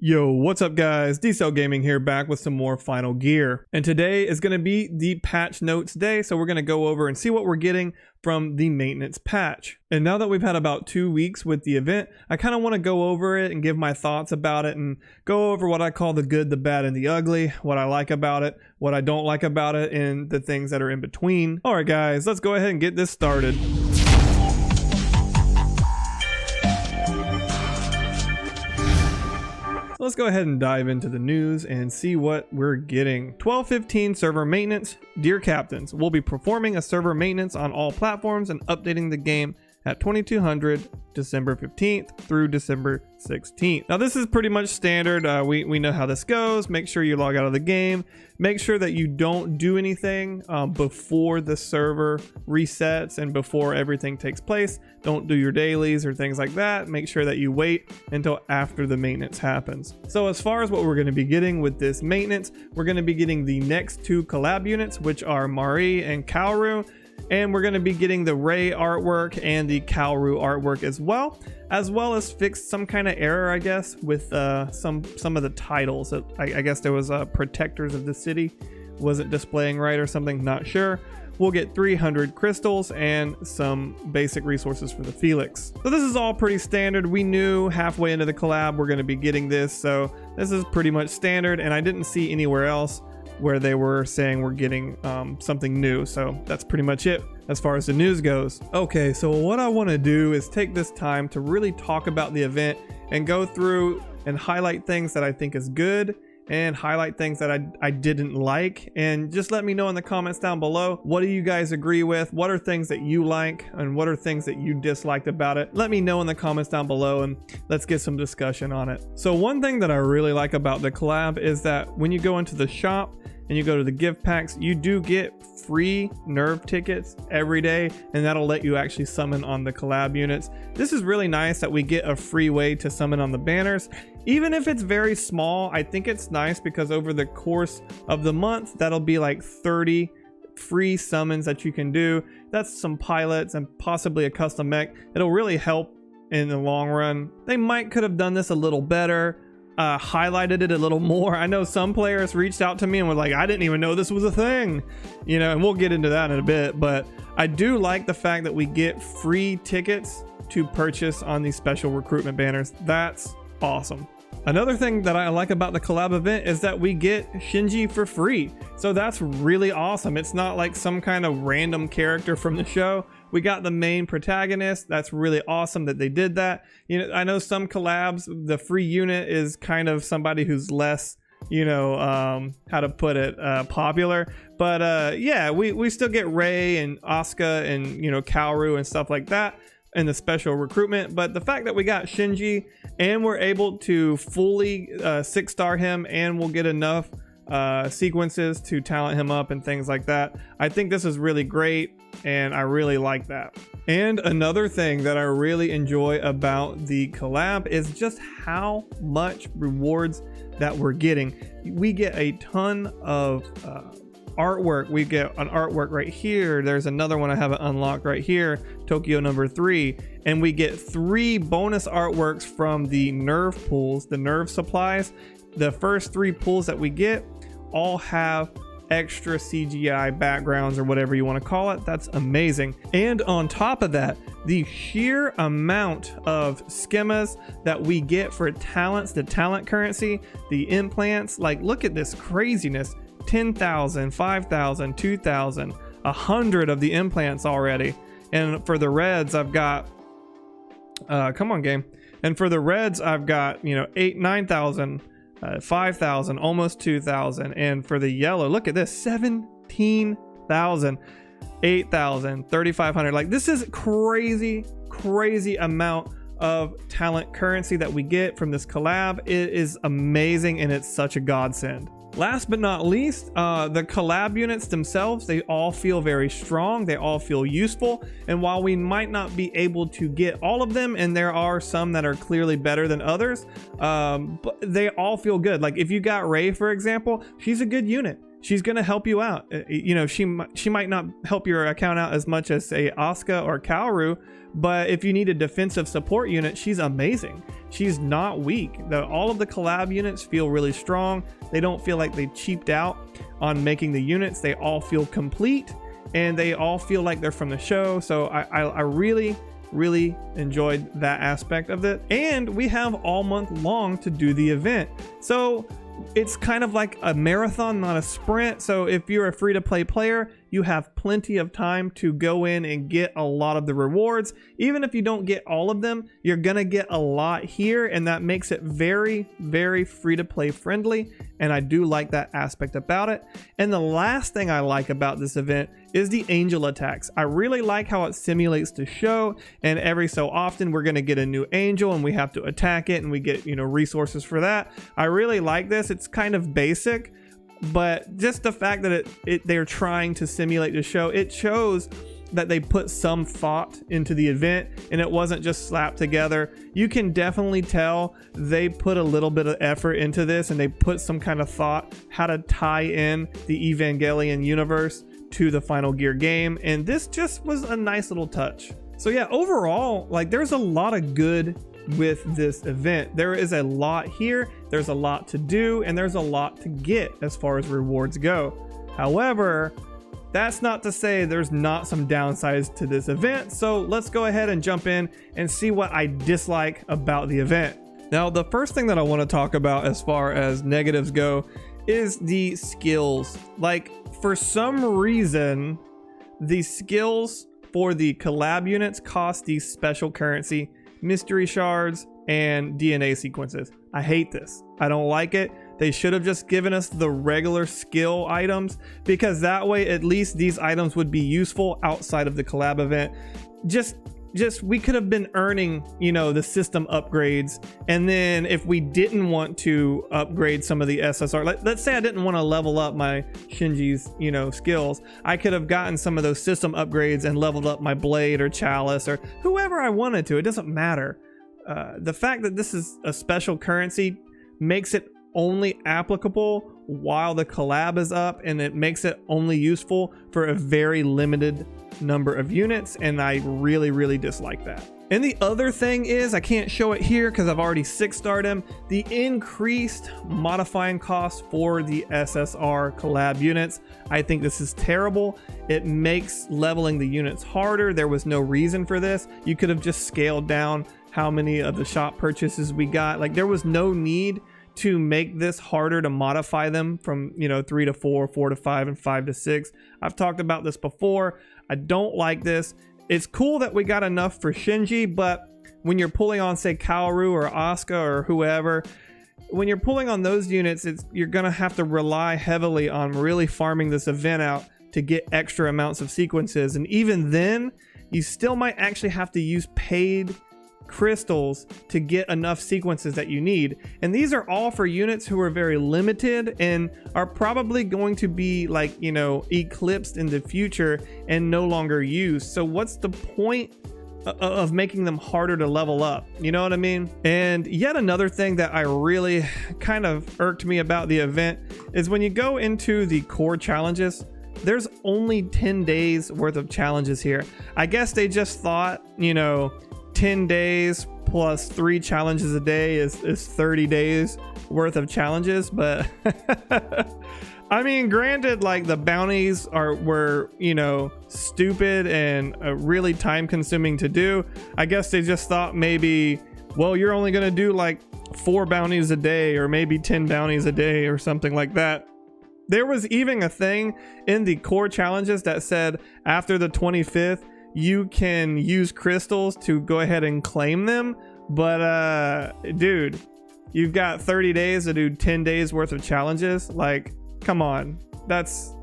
Yo, what's up guys? d-cellgaming here, back with some more Final Gear. And today is going to be the patch notes day, so we're going to go over and see what we're getting from the maintenance patch. And now that we've had about 2 weeks with the event, I kind of want to go over it and give my thoughts about it and go over what I call the good, the bad, and the ugly, what I like about it, what I don't like about it, and the things that are in between. Alright guys, let's go ahead and get this started. Let's go ahead and dive into the news and see what we're getting. 12.15 server maintenance. Dear captains, we'll be performing a server maintenance on all platforms and updating the game at 2200 December 15th through December 16th. Now this is pretty much standard. We know how this goes. Make sure you log out of the game. Make sure that you don't do anything before the server resets and before everything takes place. Don't do your dailies or things like that. Make sure that you wait until after the maintenance happens. So as far as what we're going to be getting with this maintenance, we're going to be getting the next two collab units, which are Mari and Kaworu. And we're going to be getting the Ray artwork and the Kaworu artwork as well as fix some kind of error, I guess, with some of the titles. I guess there was Protectors of the City wasn't displaying right or something, not sure. We'll get 300 crystals and some basic resources for the Felix. So this is all pretty standard. We knew halfway into the collab we're going to be getting this, so this is pretty much standard, and I didn't see anywhere else where they were saying we're getting something new. So that's pretty much it as far as the news goes. Okay, so what I want to do is take this time to really talk about the event and go through and highlight things that I think is good and highlight things that I didn't like, and just let me know in the comments down below, what do you guys agree with? What are things that you like and what are things that you disliked about it? Let me know in the comments down below and let's get some discussion on it. So one thing that I really like about the collab is that when you go into the shop and you go to the gift packs, you do get free nerve tickets every day, and that'll let you actually summon on the collab units. This is really nice that we get a free way to summon on the banners. Even if it's very small, I think it's nice because over the course of the month, that'll be like 30 free summons that you can do. That's some pilots and possibly a custom mech. It'll really help in the long run. They could have done this a little better. Highlighted it a little more. I know some players reached out to me and were like, I didn't even know this was a thing, you know, and we'll get into that in a bit. But I do like the fact that we get free tickets to purchase on these special recruitment banners. That's awesome. Another thing that I like about the collab event is that we get Shinji for free. So that's really awesome. It's not like some kind of random character from the show. We got the main protagonist. That's really awesome that they did that. You know, I know some collabs, the free unit is kind of somebody who's less, you know, how to put it, popular. But yeah, we still get Ray and Asuka and, you know, Kaworu and stuff like that in the special recruitment. But the fact that we got Shinji and we're able to fully 6-star him, and we'll get enough sequences to talent him up and things like that, I think this is really great, and I really like that. And another thing that I really enjoy about the collab is just how much rewards that we're getting. We get a ton of artwork. We get an artwork right here. There's another one I haven't unlocked right here, Tokyo number 3, and we get 3 bonus artworks from the nerve pools, the nerve supplies. The first 3 pools that we get all have extra CGI backgrounds or whatever you want to call it. That's amazing. And on top of that, the sheer amount of schemas that we get for talents, the talent currency, the implants, like look at this craziness. 10,000, 5,000, 2,000, 100 of the implants already. And for the reds, I've got, come on game. And for the reds, I've got, you know, 9,000, 5,000, almost 2,000. And for the yellow, look at this, 17,000, 8,000, 3,500. Like this is crazy amount of talent currency that we get from this collab. It is amazing, and it's such a godsend. Last but not least, the collab units themselves, they all feel very strong. They all feel useful. And while we might not be able to get all of them, and there are some that are clearly better than others, but they all feel good. Like if you got Ray, for example, she's a good unit. she's gonna help you out. You know, she might not help your account out as much as say Asuka or Kaworu, but if you need a defensive support unit, she's amazing. She's not weak. All of the collab units feel really strong. They don't feel like they cheaped out on making the units. They all feel complete, and they all feel like they're from the show. So I really enjoyed that aspect of it. And we have all month long to do the event, so it's kind of like a marathon, not a sprint. So if you're a free-to-play player, you have plenty of time to go in and get a lot of the rewards. Even if you don't get all of them, you're gonna get a lot here, and that makes it very free-to-play friendly, and I do like that aspect about it. And the last thing I like about this event is the angel attacks. I really like how it simulates the show, and every so often we're gonna get a new angel and we have to attack it, and we get, you know, resources for that. I really like this. It's kind of basic, but just the fact that they're trying to simulate the show, it shows that they put some thought into the event, and it wasn't just slapped together. You can definitely tell they put a little bit of effort into this, and they put some kind of thought how to tie in the Evangelion universe to the Final Gear game, and this just was a nice little touch. So yeah, overall, like, there's a lot of good with this event. There is a lot here, there's a lot to do, and there's a lot to get as far as rewards go. However, that's not to say there's not some downsides to this event, so let's go ahead and jump in and see what I dislike about the event. Now, the first thing that I want to talk about as far as negatives go is the skills. Like, for some reason, the skills for the collab units cost these special currency, mystery shards, and DNA sequences. I hate this. I don't like it. They should have just given us the regular skill items, because that way at least these items would be useful outside of the collab event. Just we could have been earning, you know, the system upgrades, and then if we didn't want to upgrade some of the SSR, let's say I didn't want to level up my Shinji's, you know, skills, I could have gotten some of those system upgrades and leveled up my blade or chalice or whoever I wanted to. It doesn't matter. The fact that this is a special currency makes it only applicable while the collab is up, and it makes it only useful for a very limited number of units, and I really dislike that. And the other thing is, I can't show it here because I've already 6-starred him, the increased modifying cost for the SSR collab units. I think this is terrible. It makes leveling the units harder. There was no reason for this. You could have just scaled down how many of the shop purchases we got. Like, there was no need to make this harder to modify them from, you know, 3 to 4, 4 to 5, and 5 to 6. I've talked about this before. I don't like this. It's cool that we got enough for Shinji, but when you're pulling on, say, Kaworu or Asuka or whoever, when you're pulling on those units, you're gonna have to rely heavily on really farming this event out to get extra amounts of sequences, and even then, you still might actually have to use paid crystals to get enough sequences that you need, and these are all for units who are very limited and are probably going to be, like, you know, eclipsed in the future and no longer used. So what's the point of making them harder to level up? You know what I mean? And yet another thing that I really kind of irked me about the event is when you go into the core challenges, there's only 10 days worth of challenges here. I guess they just thought, you know, 10 days plus 3 challenges a day is 30 days worth of challenges, but I mean, granted, like, the bounties were, you know, stupid and really time consuming to do. I guess they just thought maybe, well, you're only gonna do like 4 bounties a day, or maybe 10 bounties a day, or something like that. There was even a thing in the core challenges that said after the 25th you can use crystals to go ahead and claim them, but dude, you've got 30 days to do 10 days worth of challenges. Like, come on, that's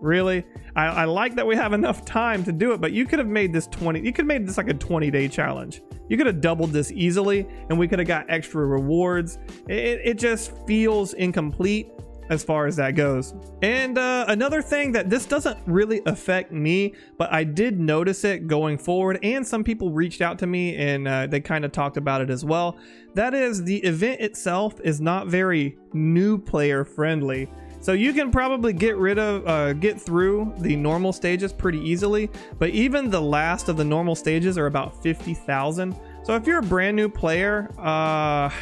really, I like that we have enough time to do it, but you could have made this like a 20-day challenge. You could have doubled this easily, and we could have got extra rewards. It just feels incomplete as far as that goes. And another thing that this doesn't really affect me, but I did notice it going forward, and some people reached out to me and they kind of talked about it as well. That is, the event itself is not very new player friendly. So you can probably get through the normal stages pretty easily, but even the last of the normal stages are about 50,000. So if you're a brand new player,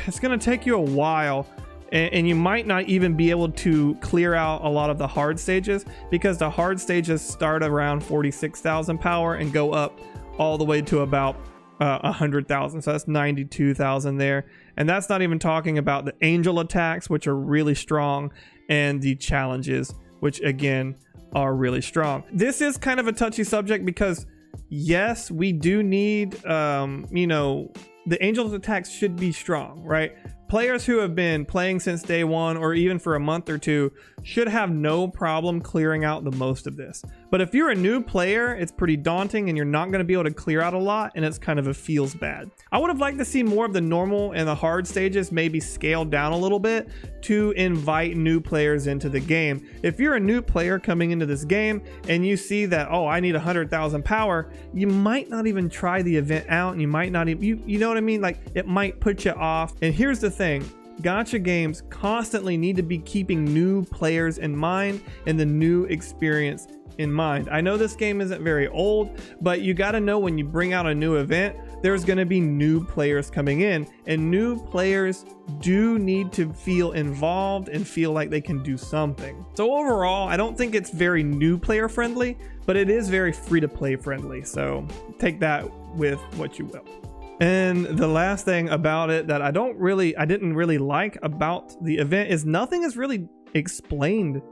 it's gonna take you a while, and you might not even be able to clear out a lot of the hard stages, because the hard stages start around 46,000 power and go up all the way to about 100,000. So that's 92,000 there, and that's not even talking about the angel attacks, which are really strong, and the challenges, which again are really strong. This is kind of a touchy subject because yes, we do need you know, the angel's attacks should be strong, right? Players who have been playing since day one or even for a month or two should have no problem clearing out the most of this. But if you're a new player, it's pretty daunting and you're not going to be able to clear out a lot, and it's kind of feels bad. I would have liked to see more of the normal and the hard stages maybe scaled down a little bit to invite new players into the game. If you're a new player coming into this game and you see that, oh, I need 100,000 power, you might not even try the event out, and you might not even, you know what I mean? Like, it might put you off. And here's the thing. Gacha games constantly need to be keeping new players in mind and the new experience in mind. I know this game isn't very old, but you got to know when you bring out a new event, there's going to be new players coming in, and new players do need to feel involved and feel like they can do something. So overall, I don't think it's very new player friendly, but it is very free to play friendly. So take that with what you will. And the last thing about it that I didn't really like about the event is nothing is really explained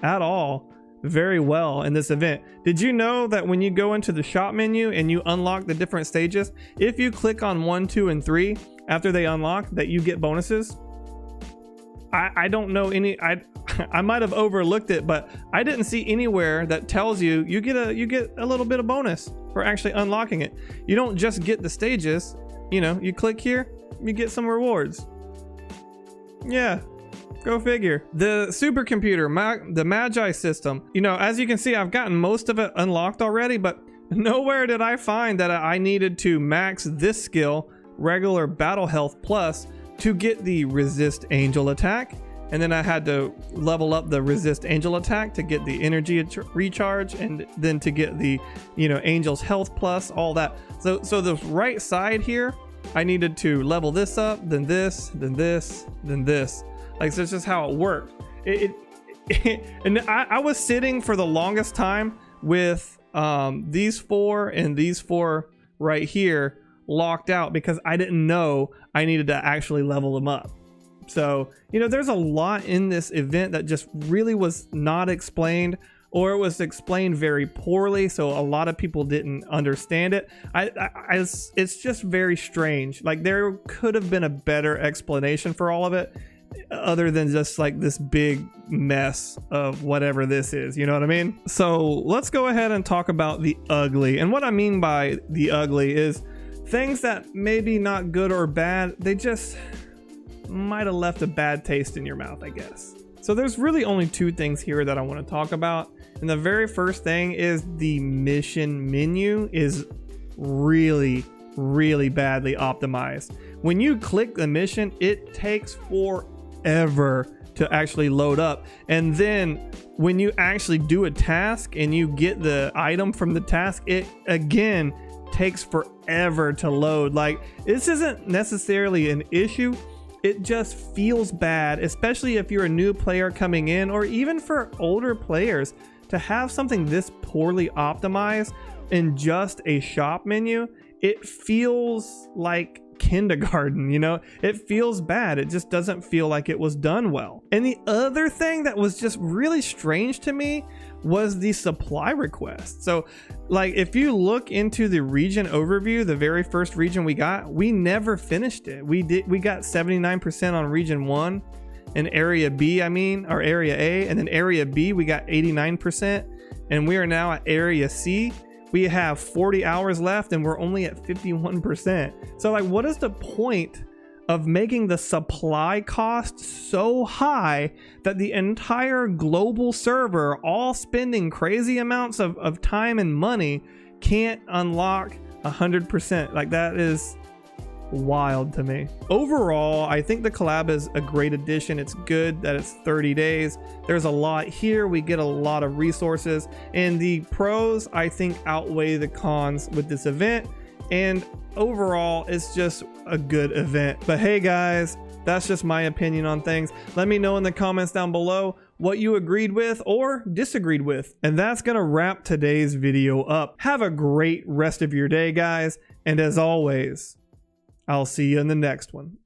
at all very well in this event. Did you know that when you go into the shop menu and you unlock the different stages, if you click on 1, 2, and 3 after they unlock, that you get bonuses? I don't know any. I might have overlooked it, but I didn't see anywhere that tells you you get a little bit of bonus for actually unlocking it. You don't just get the stages, you know, you click here, you get some rewards. Yeah, go figure. The supercomputer, the Magi system, you know, as you can see, I've gotten most of it unlocked already, but nowhere did I find that I needed to max this skill, regular battle health plus, to get the resist angel attack. And then I had to level up the resist angel attack to get the energy recharge, and then to get the, you know, angel's health plus, all that. So the right side here, I needed to level this up, then this, then this, then this. Like, so it's just how it worked. And I was sitting for the longest time with these four and these four right here locked out because I didn't know I needed to actually level them up. So, you know, there's a lot in this event that just really was not explained, or it was explained very poorly, so a lot of people didn't understand it. It's just very strange. Like, there could have been a better explanation for all of it, other than just like this big mess of whatever this is, you know what I mean? So let's go ahead and talk about the ugly. And what I mean by the ugly is things that maybe not good or bad, they just might have left a bad taste in your mouth, I guess. So there's really only two things here that I want to talk about. And the very first thing is the mission menu is really, really badly optimized. When you click the mission, it takes forever to actually load up. And then when you actually do a task and you get the item from the task, it again takes forever to load. Like, this isn't necessarily an issue. It just feels bad, especially if you're a new player coming in, or even for older players, to have something this poorly optimized in just a shop menu. It feels like kindergarten, you know? It feels bad. It just doesn't feel like it was done well. And the other thing that was just really strange to me was the supply request. So, like, if you look into the region overview, the very first region we got, we never finished it. We got 79% on region 1 and area B, or area A, and then area B we got 89%, and we are now at area C. We have 40 hours left and we're only at 51%. So, like, what is the point of making the supply cost so high that the entire global server, all spending crazy amounts of time and money, can't unlock 100%? Like, that is wild to me. Overall, I think the collab is a great addition. It's good that it's 30 days. There's a lot here. We get a lot of resources, and the pros I think outweigh the cons with this event. And overall, it's just a good event. But hey guys, that's just my opinion on things. Let me know in the comments down below what you agreed with or disagreed with. And that's gonna wrap today's video up. Have a great rest of your day, guys. And as always, I'll see you in the next one.